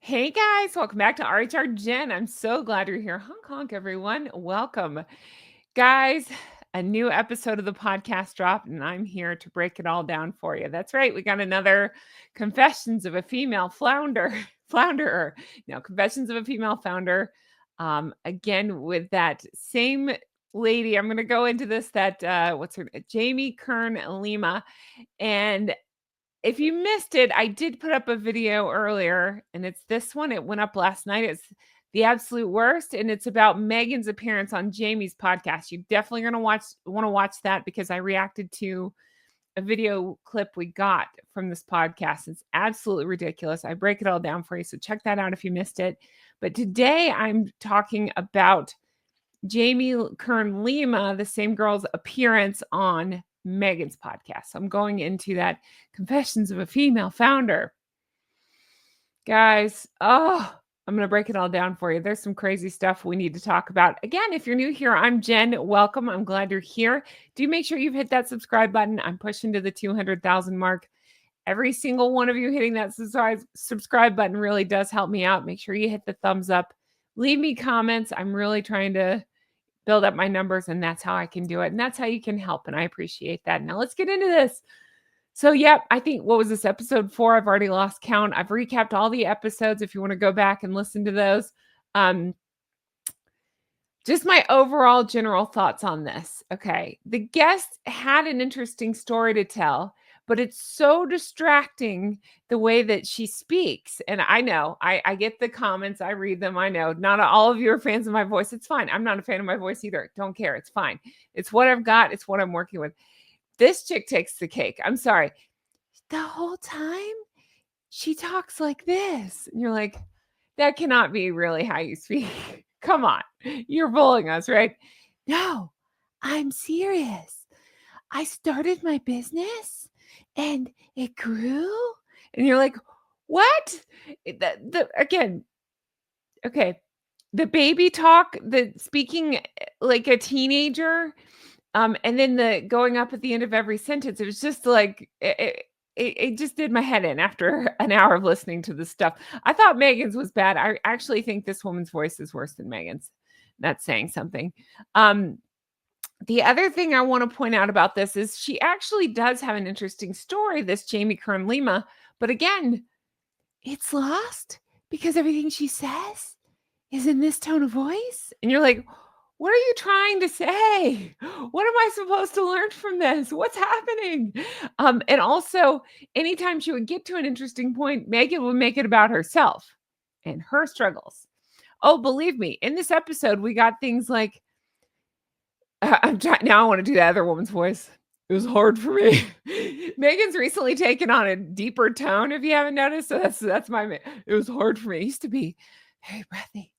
Hey guys, welcome back to RHR Jen. I'm so glad you're here. Honk honk, everyone. Welcome. Guys, a new episode of the podcast dropped, and I'm here to break it all down for you. That's right. We got another Confessions of a Female Founder. Flounderer. No, Confessions of a Female Founder. Again, with that same lady. I'm gonna go into this what's her Jamie Kern Lima. And if you missed it, I did put up a video earlier, and it's this one. It went up last night. It's the absolute worst, and it's about Meghan's appearance on Jamie's podcast. You definitely gonna want to watch that because I reacted to a video clip we got from this podcast. It's absolutely ridiculous. I break it all down for you, so check that out if you missed it. But today I'm talking about Jamie Kern Lima, the same girl's appearance on Meghan's podcast. So I'm going into that Confessions of a Female Founder. Guys, I'm going to break it all down for you. There's some crazy stuff we need to talk about. Again, if you're new here, I'm Jen. Welcome. I'm glad you're here. Do make sure you've hit that subscribe button. I'm pushing to the 200,000 mark. Every single one of you hitting that subscribe button really does help me out. Make sure you hit the thumbs up. Leave me comments. I'm really trying to build up my numbers, and that's how I can do it. And that's how you can help. And I appreciate that. Now let's get into this. So, I think, what was this, episode 4? I've already lost count. I've recapped all the episodes if you want to go back and listen to those. Just my overall general thoughts on this. Okay. The guest had an interesting story to tell, but it's so distracting the way that she speaks. And I know, I get the comments, I read them. I know not all of you are fans of my voice. It's fine. I'm not a fan of my voice either. Don't care. It's fine. It's what I've got. It's what I'm working with. This chick takes the cake. I'm sorry. The whole time she talks like this. And you're like, that cannot be really how you speak. Come on. You're bullying us, right? No, I'm serious. I started my business and it grew. And you're like, what? Again, okay. The baby talk, the speaking like a teenager, and then the going up at the end of every sentence. It was just like, it just did my head in after an hour of listening to this stuff. I thought Meghan's was bad. I actually think this woman's voice is worse than Meghan's. That's saying something. The other thing I want to point out about this is she actually does have an interesting story, this Jamie Kern Lima. But again, it's lost because everything she says is in this tone of voice. And you're like, what are you trying to say? What am I supposed to learn from this? What's happening? And also, anytime she would get to an interesting point, Meghan would make it about herself and her struggles. Oh, believe me, in this episode, we got things like, I'm trying now. I want to do the other woman's voice. It was hard for me. Meghan's recently taken on a deeper tone, if you haven't noticed. So that's my. It was hard for me. It used to be very breathy,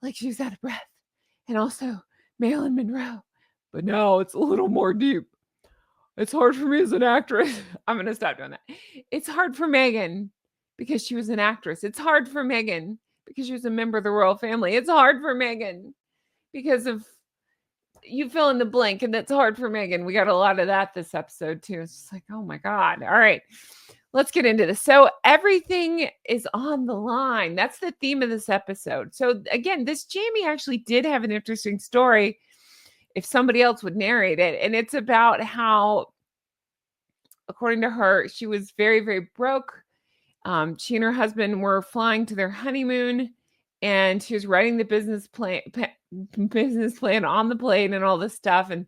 like she was out of breath, and also Marilyn Monroe. But now it's a little more deep. It's hard for me as an actress. I'm gonna stop doing that. It's hard for Meghan because she was an actress. It's hard for Meghan because she was a member of the royal family. It's hard for Meghan because of, you fill in the blank, and that's hard for Meghan. We got a lot of that this episode too. It's just like, oh my God. All right, let's get into this. So everything is on the line. That's the theme of this episode. So again, this Jamie actually did have an interesting story if somebody else would narrate it. And it's about how, according to her, she was very, very broke. She and her husband were flying to their honeymoon, and she was writing the business plan on the plane and all this stuff, and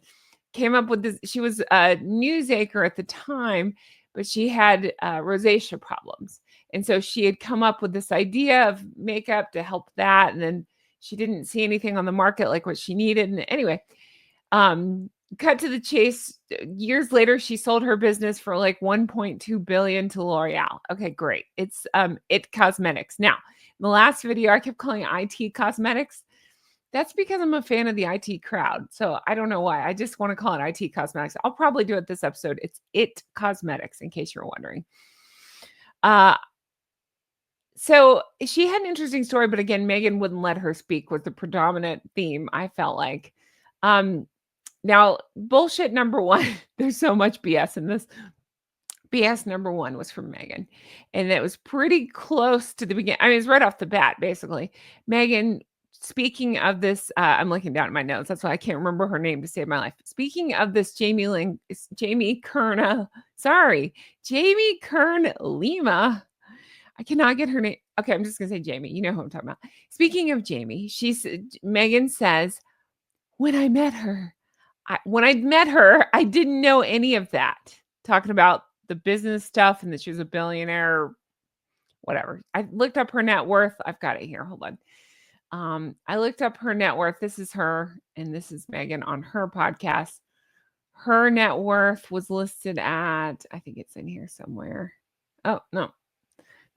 came up with this. She was a news anchor at the time, but she had rosacea problems. And so she had come up with this idea of makeup to help that. And then she didn't see anything on the market like what she needed. And anyway, cut to the chase. Years later, she sold her business for like 1.2 billion to L'Oreal. Okay, great. It's It Cosmetics. Now, in the last video, I kept calling it IT Cosmetics. That's because I'm a fan of the IT crowd. So I don't know why. I just want to call it IT Cosmetics. I'll probably do it this episode. It's It Cosmetics, in case you're wondering. So she had an interesting story, but again, Meghan wouldn't let her speak, was the predominant theme, I felt like. Now, bullshit number one, there's so much BS in this. BS number 1 was from Meghan, and it was pretty close to the beginning. I mean, it's right off the bat, basically. Meghan, speaking of this, I'm looking down at my notes. That's why I can't remember her name to save my life. Speaking of this Jamie Kern, Jamie Kern Lima. I cannot get her name. Okay, I'm just gonna say Jamie. You know who I'm talking about. Speaking of Jamie, Meghan says, when I met her, I didn't know any of that. Talking about the business stuff and that she was a billionaire, whatever. I looked up her net worth. I've got it here. Hold on. I looked up her net worth. This is her, and this is Meghan on her podcast. Her net worth was listed at, I think it's in here somewhere. Oh, no.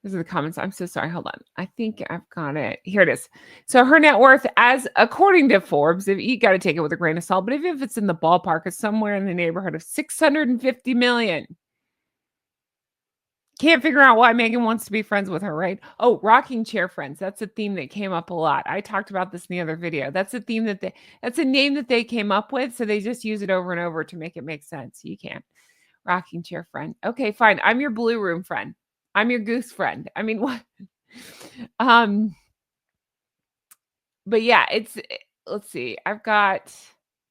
These are the comments. I'm so sorry. Hold on. I think I've got it. Here it is. So her net worth, as according to Forbes, if you got to take it with a grain of salt, but if it's in the ballpark, it's somewhere in the neighborhood of 650 million. Can't figure out why Meghan wants to be friends with her, right? Oh, rocking chair friends. That's a theme that came up a lot. I talked about this in the other video. That's a theme that's a name that they came up with. So they just use it over and over to make it make sense. You can't. Rocking chair friend. Okay, fine. I'm your blue room friend. I'm your goose friend. I mean, what? But yeah, let's see.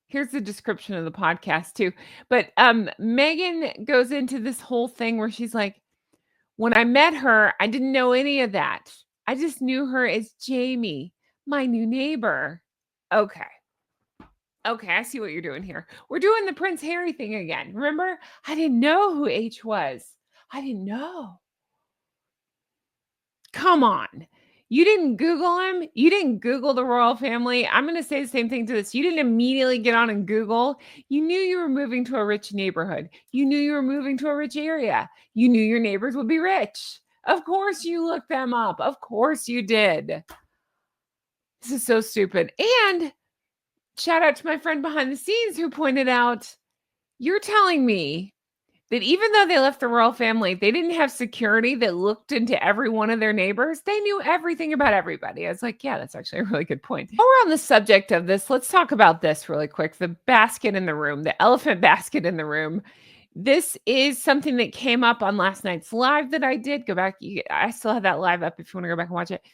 Here's the description of the podcast too. But Meghan goes into this whole thing where she's like, when I met her, I didn't know any of that. I just knew her as Jamie, my new neighbor. Okay. Okay, I see what you're doing here. We're doing the Prince Harry thing again. Remember? I didn't know who H was. I didn't know. Come on. You didn't Google him? You didn't Google the royal family? I'm going to say the same thing to this. You didn't immediately get on and Google. You knew you were moving to a rich neighborhood. You knew you were moving to a rich area. You knew your neighbors would be rich. Of course you looked them up. Of course you did. This is so stupid. And shout out to my friend behind the scenes who pointed out, you're telling me that even though they left the royal family, they didn't have security that looked into every one of their neighbors. They knew everything about everybody. I was like, yeah, that's actually a really good point. While we're on the subject of this, let's talk about this really quick. The basket in the room, the elephant basket in the room. This is something that came up on last night's live that I did. Go back. I still have that live up if you want to go back and watch it.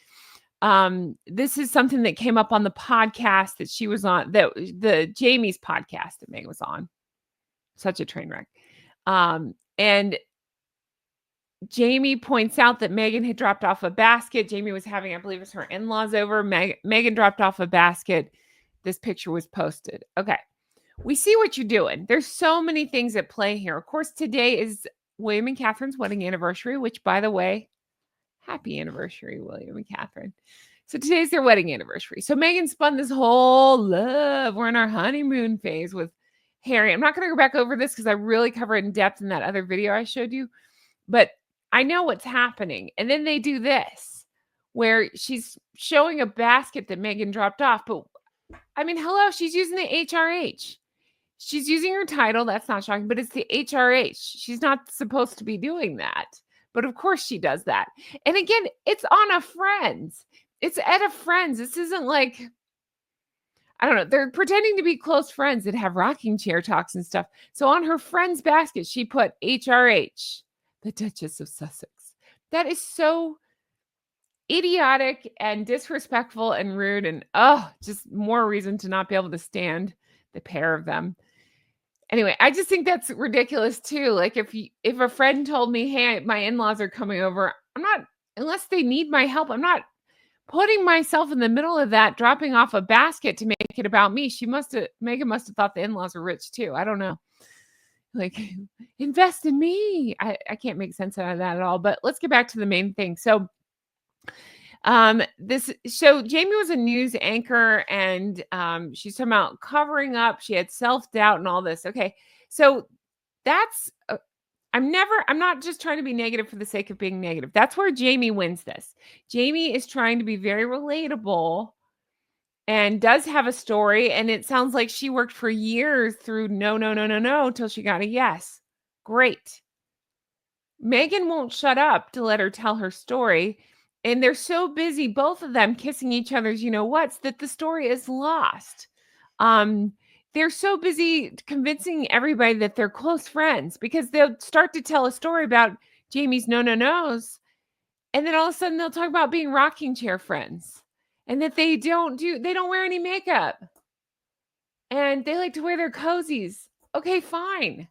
This is something that came up on the podcast that she was on, the Jamie's podcast that Meghan was on. Such a train wreck. And Jamie points out that Meghan had dropped off a basket. Jamie was having, I believe it was her in-laws over. Meghan dropped off a basket. This picture was posted. Okay. We see what you're doing. There's so many things at play here. Of course, today is William and Catherine's wedding anniversary, which, by the way, happy anniversary, William and Catherine. So today's their wedding anniversary. So Meghan spun this whole love. We're in our honeymoon phase with Harry. I'm not going to go back over this because I really cover it in depth in that other video I showed you, but I know what's happening. And then they do this where she's showing a basket that Meghan dropped off. But I mean, hello, she's using the HRH. She's using her title. That's not shocking, but it's the HRH. She's not supposed to be doing that. But of course she does that. And again, it's on a friend's. It's at a friend's. This isn't like, I don't know. They're pretending to be close friends that have rocking chair talks and stuff. So on her friend's basket, she put HRH, the Duchess of Sussex. That is so idiotic and disrespectful and rude. And just more reason to not be able to stand the pair of them. Anyway, I just think that's ridiculous too. Like if a friend told me, hey, my in-laws are coming over, I'm not, unless they need my help, I'm not putting myself in the middle of that, dropping off a basket to make it about me. Meghan must have thought the in-laws were rich too. I don't know. Like, invest in me. I can't make sense out of that at all. But let's get back to the main thing. So Jamie was a news anchor and she's talking about covering up. She had self-doubt and all this. Okay. So that's I'm not just trying to be negative for the sake of being negative. That's where Jamie wins this. Jamie is trying to be very relatable and does have a story. And it sounds like she worked for years through no, till she got a yes. Great. Meghan won't shut up to let her tell her story. And they're so busy, both of them kissing each other's, whats, that the story is lost. they're so busy convincing everybody that they're close friends because they'll start to tell a story about Jamie's no-no-nos, and then all of a sudden they'll talk about being rocking chair friends and that they don't wear any makeup and they like to wear their cozies. Okay, fine.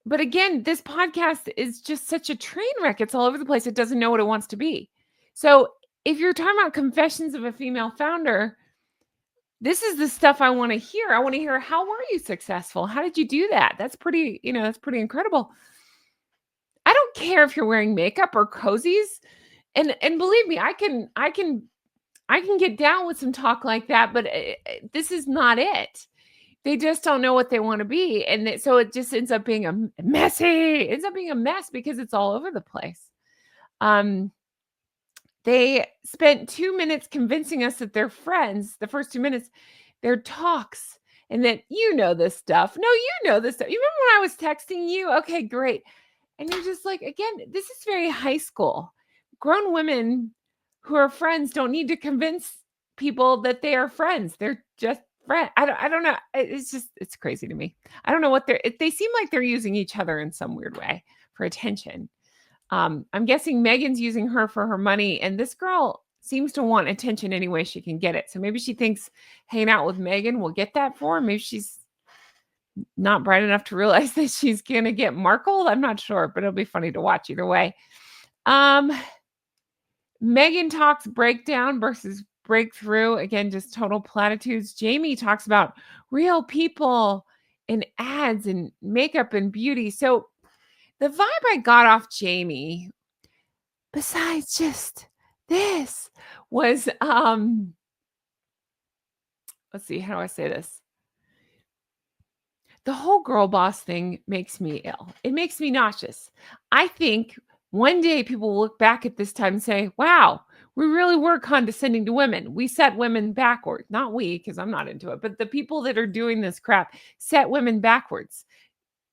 But again, this podcast is just such a train wreck. It's all over the place. It doesn't know what it wants to be. So if you're talking about confessions of a female founder, this is the stuff I want to hear. I want to hear, how were you successful? How did you do that? That's pretty incredible. I don't care if you're wearing makeup or cozies. And believe me, I can get down with some talk like that, but this is not it. They just don't know what they want to be. And so it just ends up being a mess because it's all over the place. They spent 2 minutes convincing us that they're friends. The first 2 minutes, they're talks, and that this stuff. No, you know this stuff. You remember when I was texting you? Okay, great. And you're just like, again, this is very high school. Grown women who are friends don't need to convince people that they are friends. They're just friends. I don't know. It's crazy to me. I don't know what they seem like they're using each other in some weird way for attention. I'm guessing Meghan's using her for her money, and this girl seems to want attention any way she can get it. So maybe she thinks hanging out with Meghan will get that for her. Maybe she's not bright enough to realize that she's going to get Markle. I'm not sure, but it'll be funny to watch either way. Meghan talks breakdown versus breakthrough. Again, just total platitudes. Jamie talks about real people and ads and makeup and beauty. So the vibe I got off Jamie, besides just this, was let's see, how do I say this? The whole girl boss thing makes me ill. It makes me nauseous. I think one day people will look back at this time and say, wow, we really were condescending to women. We set women backwards. Not we, because I'm not into it, but the people that are doing this crap set women backwards.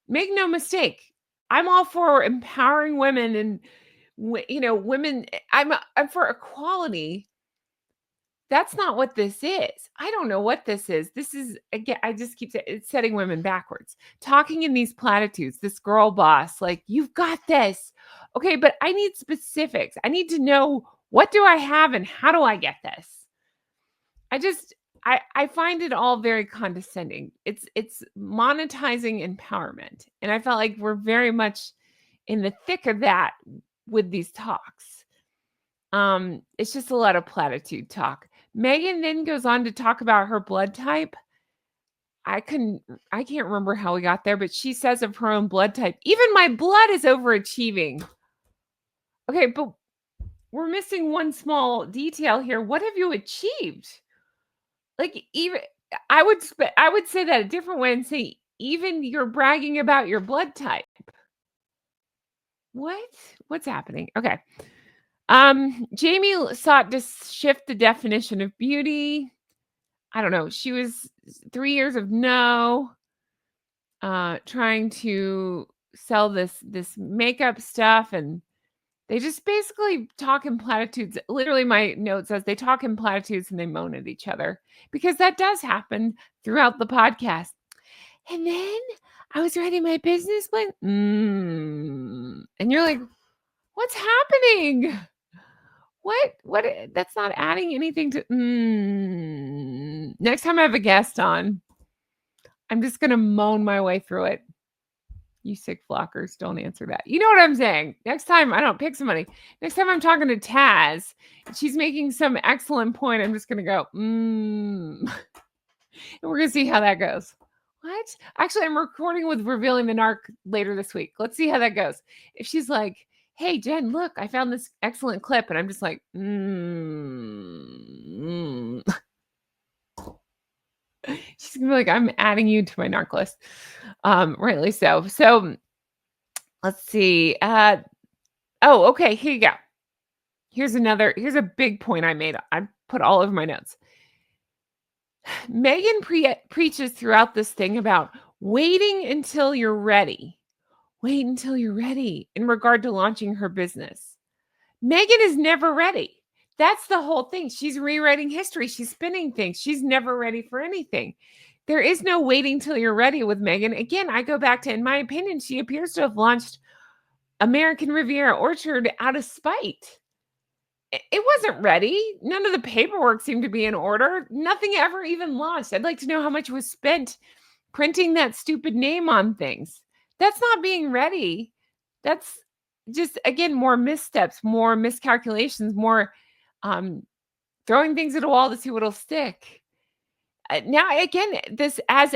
Make no mistake. I'm all for empowering women and, women. I'm for equality. That's not what this is. I don't know what this is. This is, again, I just keep saying it's setting women backwards. Talking in these platitudes, this girl boss, like, you've got this. Okay, but I need specifics. I need to know, what do I have and how do I get this? I find it all very condescending. It's monetizing empowerment. And I felt like we're very much in the thick of that with these talks. It's just a lot of platitude talk. Meghan then goes on to talk about her blood type. I can't remember how we got there, but she says of her own blood type, even my blood is overachieving. Okay, but we're missing one small detail here. What have you achieved? Like, even I would say that a different way and say, even you're bragging about your blood type. What's happening? Okay. Jamie sought to shift the definition of beauty. I don't know. She was 3 years of no, trying to sell this makeup stuff, and they just basically talk in platitudes. Literally, my note says they talk in platitudes and they moan at each other, because that does happen throughout the podcast. And then I was writing my business plan. And you're like, what's happening? What? That's not adding anything to. Next time I have a guest on, I'm just going to moan my way through it. You sick flockers, don't answer that. You know what I'm saying? Next time, I don't pick somebody. Next time I'm talking to Taz, she's making some excellent point. I'm just going to go, and we're going to see how that goes. What? Actually, I'm recording with Revealing the Narc later this week. Let's see how that goes. If she's like, hey, Jen, look, I found this excellent clip. And I'm just like, She's going to be like, I'm adding you to my narc list. Rightly so. So let's see. Okay, here you go. Here's a big point I made. I put all over my notes. Meghan preaches throughout this thing about waiting until you're ready. Wait until you're ready in regard to launching her business. Meghan is never ready. That's the whole thing. She's rewriting history. She's spinning things. She's never ready for anything. There is no waiting till you're ready with Meghan. Again, I go back to, in my opinion, she appears to have launched American Riviera Orchard out of spite. It wasn't ready. None of the paperwork seemed to be in order. Nothing ever even launched. I'd like to know how much was spent printing that stupid name on things. That's not being ready. That's just, again, more missteps, more miscalculations, more throwing things at a wall to see what'll stick. Now, again, this as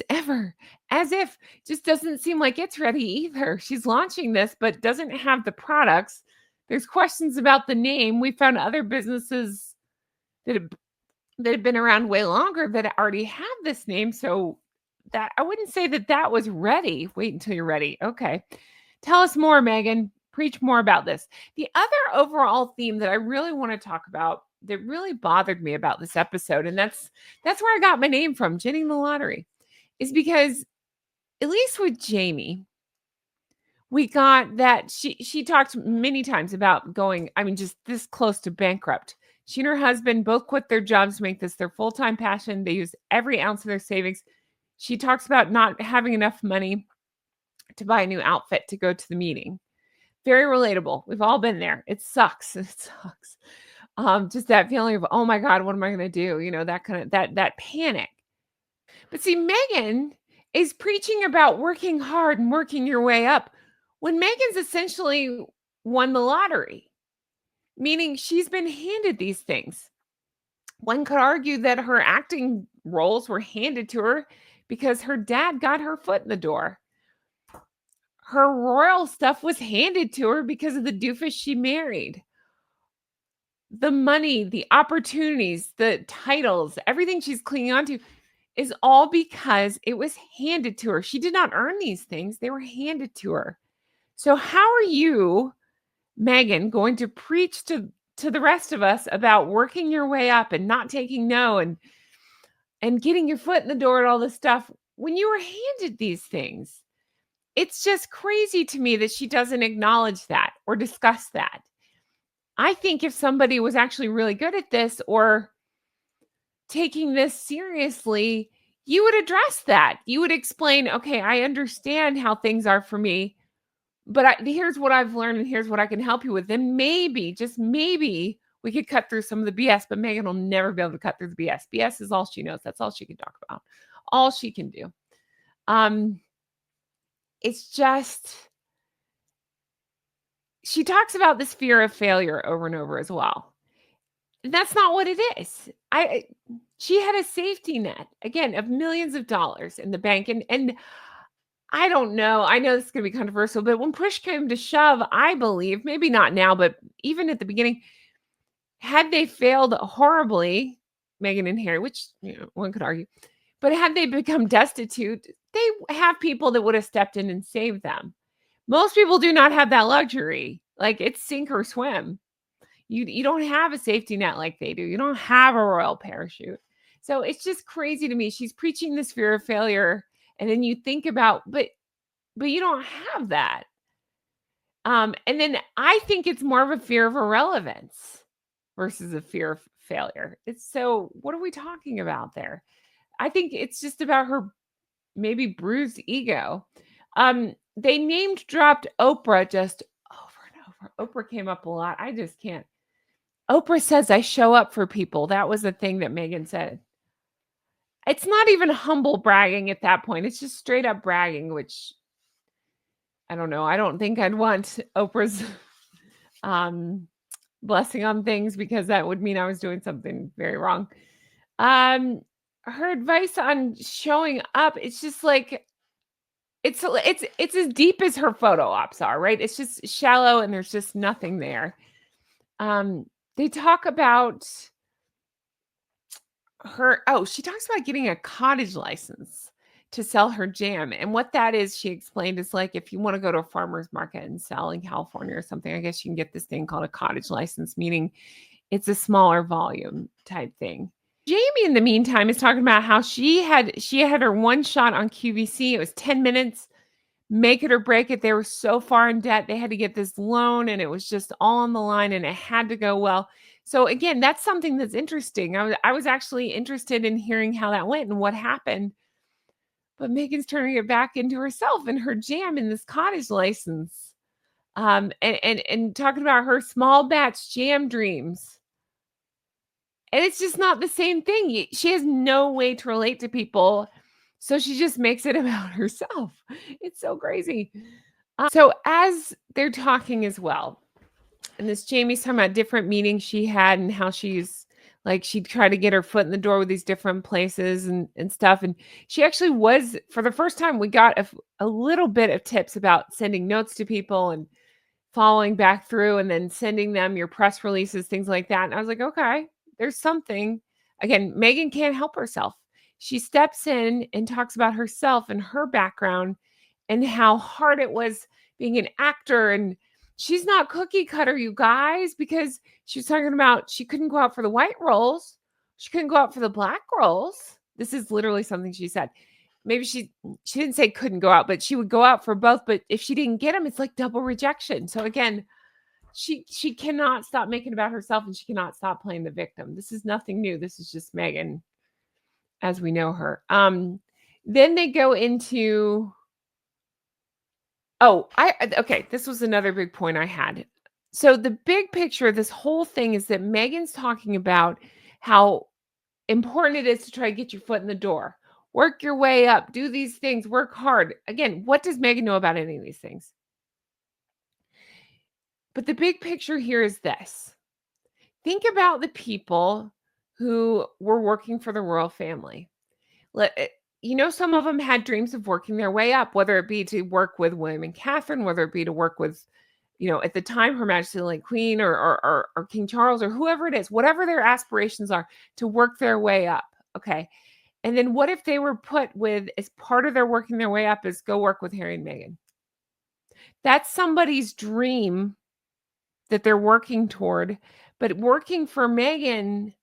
ever, as if, just doesn't seem like it's ready either. She's launching this, but doesn't have the products. There's questions about the name. We found other businesses that have been around way longer that already have this name. So that, I wouldn't say that was ready. Wait until you're ready. Okay. Tell us more, Meghan. Preach more about this. The other overall theme that I really want to talk about that really bothered me about this episode, and that's where I got my name from, Jenning the Lottery, is because, at least with Jamie, we got that she talked many times about going, I mean, just this close to bankrupt. She and her husband both quit their jobs to make this their full-time passion. They use every ounce of their savings. She talks about not having enough money to buy a new outfit to go to the meeting. Very relatable. We've all been there. It sucks. It sucks. Just that feeling of, oh my God, what am I going to do? You know, that kind of, that panic. But see, Meghan is preaching about working hard and working your way up when Meghan's essentially won the lottery, meaning she's been handed these things. One could argue that her acting roles were handed to her because her dad got her foot in the door. Her royal stuff was handed to her because of the doofus she married. The money, the opportunities, the titles, everything she's clinging on to is all because it was handed to her. She did not earn these things. They were handed to her. So how are you, Meghan, going to preach to the rest of us about working your way up and not taking no and getting your foot in the door and all this stuff when you were handed these things? It's just crazy to me that she doesn't acknowledge that or discuss that. I think if somebody was actually really good at this or taking this seriously, you would address that. You would explain, okay, I understand how things are for me, but here's what I've learned and here's what I can help you with. Then maybe, just maybe, we could cut through some of the BS, but Meghan will never be able to cut through the BS. BS is all she knows. That's all she can talk about. All she can do. It's just, she talks about this fear of failure over and over as well. That's not what it is. She had a safety net, again, of millions of dollars in the bank. And I don't know. I know this is going to be controversial, but when push came to shove, I believe, maybe not now, but even at the beginning, had they failed horribly, Meghan and Harry, which, you know, one could argue, but had they become destitute, they have people that would have stepped in and saved them. Most people do not have that luxury. Like, it's sink or swim. You don't have a safety net like they do. You don't have a royal parachute. So it's just crazy to me. She's preaching this fear of failure. And then you think about, but you don't have that. And then I think it's more of a fear of irrelevance versus a fear of failure. It's so, what are we talking about there? I think it's just about her maybe bruised ego. They named dropped Oprah just over and over. Oprah came up a lot. I just can't. Oprah says I show up for people. That was the thing that Meghan said. It's not even humble bragging at that point. It's just straight up bragging, which I don't know. I don't think I'd want Oprah's blessing on things because that would mean I was doing something very wrong. Her advice on showing up, it's just like, it's as deep as her photo ops are, right? It's just shallow and there's just nothing there. They talk about her, she talks about getting a cottage license to sell her jam. And what that is, she explained, is like if you want to go to a farmer's market and sell in California or something, I guess you can get this thing called a cottage license, meaning it's a smaller volume type thing. Jamie, in the meantime, is talking about how she had her one shot on QVC. It was 10 minutes, make it or break it. They were so far in debt. They had to get this loan and it was just all on the line and it had to go well. So again, that's something that's interesting. I was actually interested in hearing how that went and what happened. But Megan's turning it back into herself and her jam in this cottage license. And talking about her small batch jam dreams. And it's just not the same thing. She has no way to relate to people. So she just makes it about herself. It's so crazy. So as they're talking as well, and this Jamie's talking about different meetings she had and how she's like she'd try to get her foot in the door with these different places and stuff. And she actually was for the first time we got a little bit of tips about sending notes to people and following back through and then sending them your press releases, things like that. And I was like, okay, there's something. Again, Meghan can't help herself. She steps in and talks about herself and her background and how hard it was being an actor. And she's not cookie cutter, you guys, because she was talking about she couldn't go out for the white roles. She couldn't go out for the black roles. This is literally something she said. Maybe she didn't say couldn't go out, but she would go out for both, but if she didn't get them, it's like double rejection. So again, she cannot stop making it about herself and she cannot stop playing the victim. This is nothing new. This is just Meghan as we know her. Then they go into okay, this was another big point I had. So the big picture of this whole thing is that Meghan's talking about how important it is to try to get your foot in the door. Work your way up, do these things, work hard. Again, what does Meghan know about any of these things? But the big picture here is this. Think about the people who were working for the royal family. Some of them had dreams of working their way up, whether it be to work with William and Catherine, whether it be to work with, at the time, Her Majesty the late Queen or King Charles or whoever it is, whatever their aspirations are, to work their way up. Okay. And then what if they were put with, as part of their working their way up, is go work with Harry and Meghan? That's somebody's dream that they're working toward. But working for Meghan,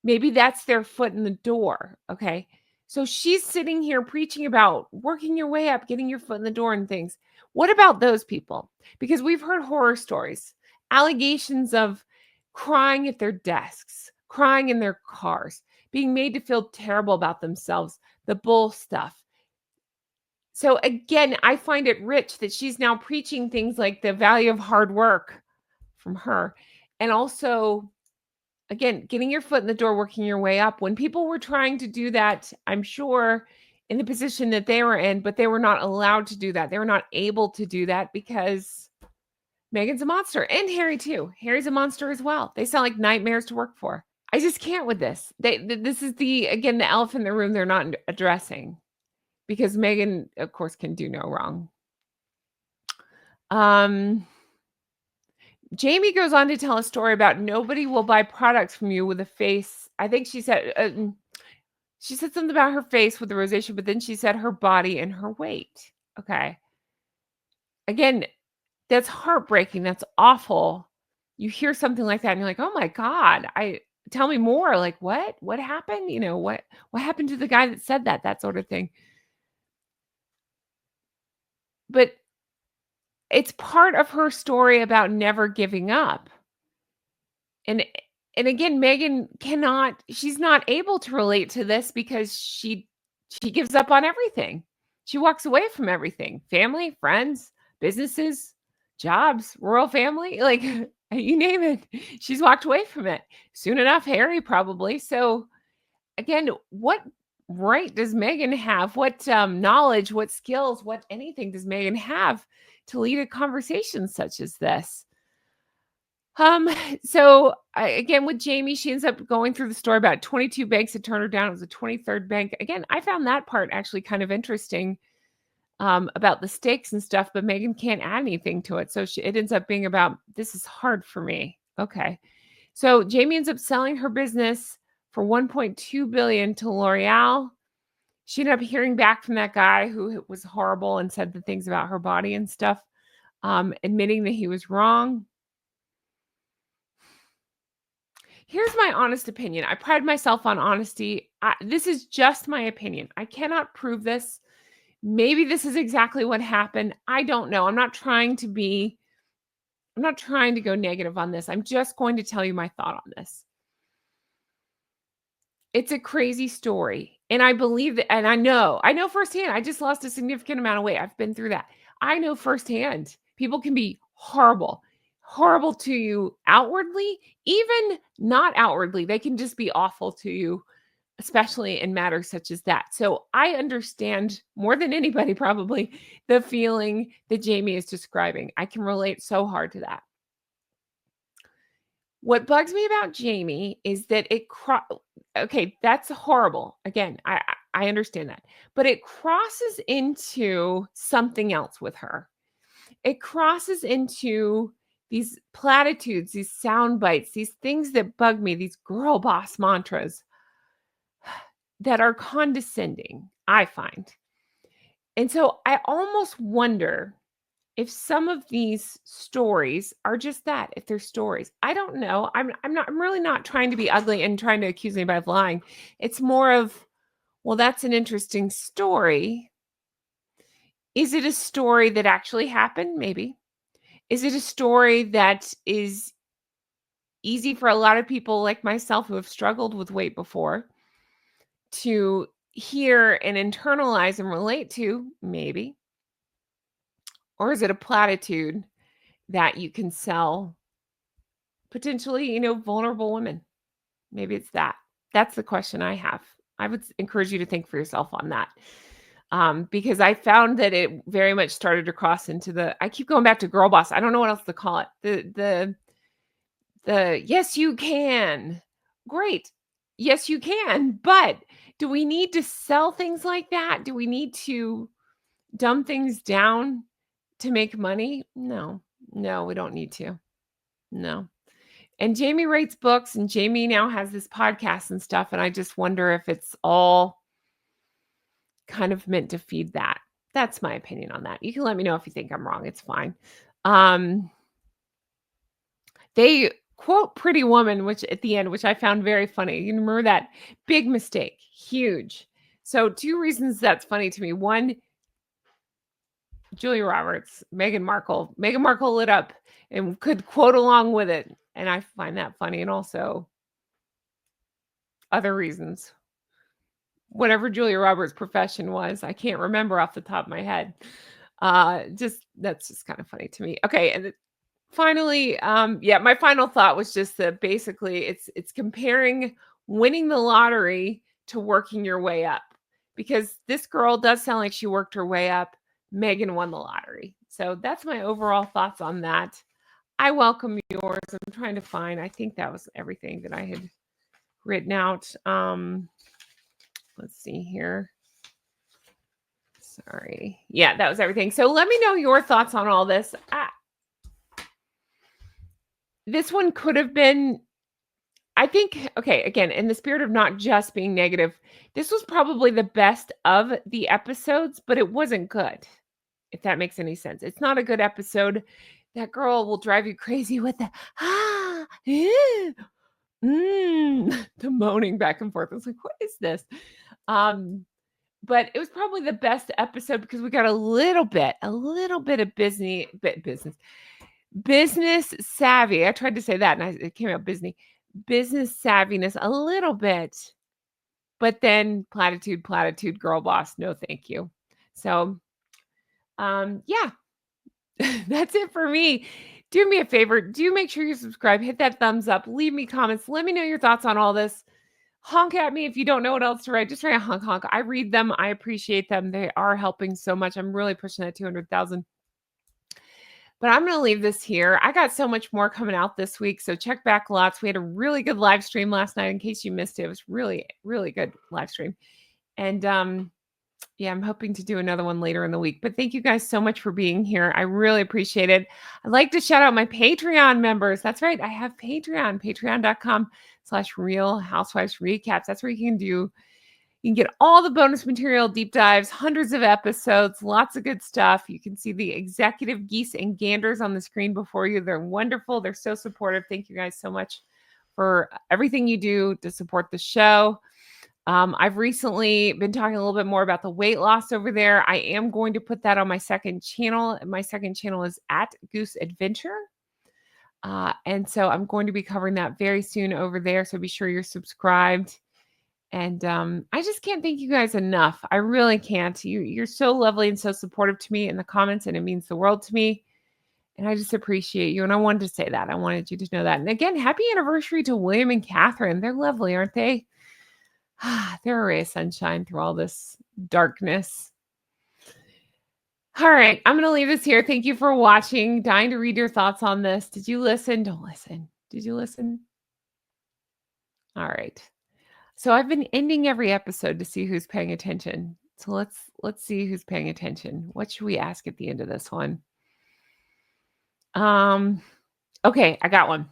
maybe that's their foot in the door. Okay. So she's sitting here preaching about working your way up, getting your foot in the door and things. What about those people? Because we've heard horror stories, allegations of crying at their desks, crying in their cars, being made to feel terrible about themselves, the bull stuff. So again, I find it rich that she's now preaching things like the value of hard work from her. And also, again, getting your foot in the door, working your way up. When people were trying to do that, I'm sure in the position that they were in, but they were not allowed to do that. They were not able to do that because Meghan's a monster and Harry too. Harry's a monster as well. They sound like nightmares to work for. I just can't with this. This is again, the elephant in the room they're not addressing because Meghan, of course, can do no wrong. Jamie goes on to tell a story about nobody will buy products from you with a face. I think she said something about her face with the rosacea, but then she said her body and her weight. Okay. Again, that's heartbreaking. That's awful. You hear something like that and you're like, "Oh my God, tell me more." Like, what? What happened? What happened to the guy that said that? That sort of thing. But it's part of her story about never giving up. And and again, Meghan she's not able to relate to this because she gives up on everything. She walks away from everything. Family, friends, businesses, jobs, royal family, like you name it. She's walked away from it. Soon enough, Harry probably. So again, what right does Meghan have? What knowledge, what skills, what anything does Meghan have to lead a conversation such as this? So again, with Jamie, she ends up going through the story about 22 banks that turned her down. It was the 23rd bank. Again, I found that part actually kind of interesting, about the stakes and stuff, but Meghan can't add anything to it. So it ends up being about, this is hard for me. Okay. So Jamie ends up selling her business for 1.2 billion to L'Oreal. She ended up hearing back from that guy who was horrible and said the things about her body and stuff, admitting that he was wrong. Here's my honest opinion. I pride myself on honesty. This is just my opinion. I cannot prove this. Maybe this is exactly what happened. I don't know. I'm not trying to be I'm not trying to go negative on this. I'm just going to tell you my thought on this. It's a crazy story, and I believe that, and I know firsthand. I just lost a significant amount of weight. I've been through that. I know firsthand. People can be horrible, horrible to you outwardly, even not outwardly. They can just be awful to you, especially in matters such as that. So I understand more than anybody probably the feeling that Jamie is describing. I can relate so hard to that. What bugs me about Jamie is that okay, that's horrible. Again, I understand that. But it crosses into something else with her. It crosses into these platitudes, these sound bites, these things that bug me, these girl boss mantras that are condescending, I find. And so I almost wonder if some of these stories are just that, if they're stories. I don't know. I'm really not trying to be ugly and trying to accuse anybody of lying. It's more of, well, that's an interesting story. Is it a story that actually happened? Maybe. Is it a story that is easy for a lot of people like myself who have struggled with weight before to hear and internalize and relate to? Maybe. Or is it a platitude that you can sell potentially, vulnerable women? Maybe it's that. That's the question I have. I would encourage you to think for yourself on that. Because I found that it very much started to cross into I keep going back to girl boss. I don't know what else to call it. The yes, you can. Great. Yes, you can. But do we need to sell things like that? Do we need to dumb things down to make money? No, we don't need to. No. And Jamie writes books, and Jamie now has this podcast and stuff. And I just wonder if it's all kind of meant to feed that. That's my opinion on that. You can let me know if you think I'm wrong. It's fine. They quote Pretty Woman, which at the end, which I found very funny. You remember that? Big mistake. Huge. So 2 reasons that's funny to me. One, Julia Roberts, Meghan Markle. Meghan Markle lit up and could quote along with it. And I find that funny. And also other reasons. Whatever Julia Roberts' profession was, I can't remember off the top of my head. That's just kind of funny to me. Okay, and finally, my final thought was just that basically it's comparing winning the lottery to working your way up, because this girl does sound like she worked her way up. Meghan won the lottery. So that's my overall thoughts on that. I welcome yours. I'm trying to find, I think that was everything that I had written out. Let's see here. Sorry. Yeah, that was everything. So let me know your thoughts on all this. This one could have been, I think, okay, again, in the spirit of not just being negative, this was probably the best of the episodes, but it wasn't good, if that makes any sense. It's not a good episode. That girl will drive you crazy with the, the moaning back and forth. I was like, what is this? But it was probably the best episode because we got a little bit of business savvy. I tried to say that and it came out business savviness a little bit, but then platitude, girl boss. No, thank you. So, yeah, that's it for me. Do me a favor. Do make sure you subscribe, hit that thumbs up, leave me comments. Let me know your thoughts on all this. Honk at me if you don't know what else to write. Just write a honk, honk. I read them. I appreciate them. They are helping so much. I'm really pushing that 200,000. But I'm going to leave this here. I got so much more coming out this week, so check back lots. We had a really good live stream last night. In case you missed it, it was really, really good live stream. And I'm hoping to do another one later in the week. But thank you guys so much for being here. I really appreciate it. I'd like to shout out my Patreon members. That's right. I have Patreon, patreon.com/Real Housewives Recaps. That's where you can get all the bonus material, deep dives, hundreds of episodes, lots of good stuff. You can see the executive geese and ganders on the screen before you. They're wonderful. They're so supportive. Thank you guys so much for everything you do to support the show. I've recently been talking a little bit more about the weight loss over there. I am going to put that on my second channel. My second channel is at Goose Adventure. And so I'm going to be covering that very soon over there. So be sure you're subscribed. And I just can't thank you guys enough. I really can't. You're so lovely and so supportive to me in the comments, and it means the world to me. And I just appreciate you. And I wanted to say that. I wanted you to know that. And again, happy anniversary to William and Catherine. They're lovely, aren't they? They're a ray of sunshine through all this darkness. All right, I'm going to leave this here. Thank you for watching. Dying to read your thoughts on this. Did you listen? Don't listen. Did you listen? All right. So I've been ending every episode to see who's paying attention. So let's see who's paying attention. What should we ask at the end of this one? Okay, I got one.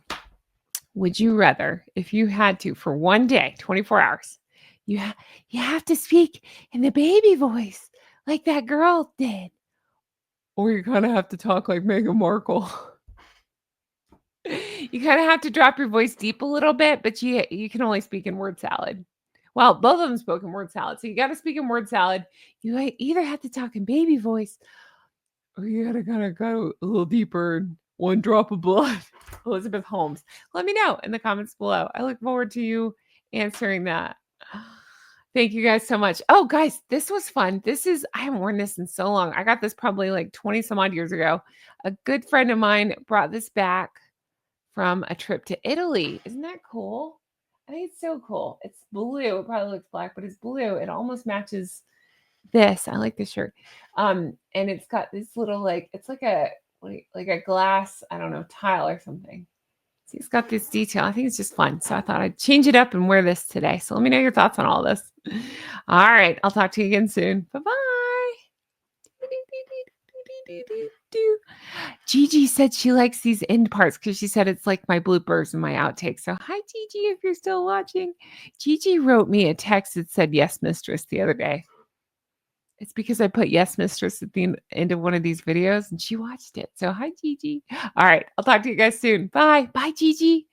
Would you rather, if you had to for one day, 24 hours, you have to speak in the baby voice like that girl did, or you kind of have to talk like Meghan Markle? You kind of have to drop your voice deep a little bit, but you can only speak in word salad. Well, both of them spoke in word salad. So you got to speak in word salad. You either have to talk in baby voice, or you got to kind of go a little deeper and one drop of blood. Elizabeth Holmes. Let me know in the comments below. I look forward to you answering that. Thank you guys so much. Oh, guys, this was fun. I haven't worn this in so long. I got this probably like 20 some odd years ago. A good friend of mine brought this back from a trip to Italy. Isn't that cool? I think it's so cool. It's blue. It probably looks black, but it's blue. It almost matches this. I like this shirt. And it's got this little it's like a glass, I don't know, tile or something. See, it's got this detail. I think it's just fun. So I thought I'd change it up and wear this today. So let me know your thoughts on all this. All right. I'll talk to you again soon. Bye-bye. Gigi said she likes these end parts because she said it's like my bloopers and my outtakes. So hi, Gigi, if you're still watching. Gigi wrote me a text that said, "Yes, mistress," the other day. It's because I put "Yes, mistress" at the end of one of these videos and she watched it. So hi, Gigi. All right. I'll talk to you guys soon. Bye. Bye, Gigi.